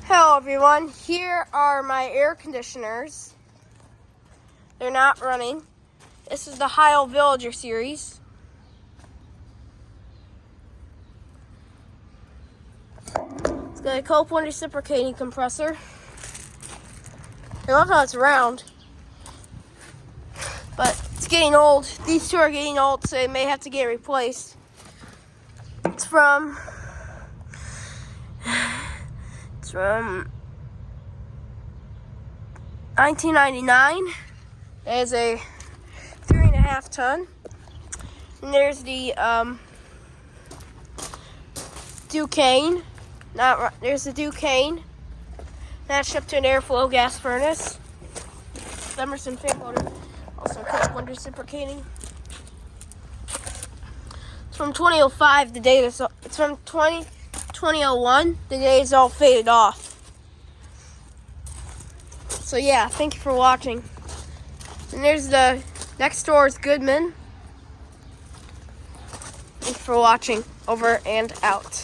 Hello everyone, here are my air conditioners. They're not running. This is the Heil Villager series. It's got a Copeland reciprocating compressor. I love how it's round, but it's getting old. These two are getting old, so they may have to get replaced. It's from 1999. It is a 3.5 ton. And there's the Duquesne. There's the Duquesne. Matched up to an airflow gas furnace. Emerson fan motor, also Copeland reciprocating. It's from 2005. The date is. It's from 2001. The day is all faded off. So yeah, thank you for watching. And there's the next door is Goodman. Thanks for watching. Over and out.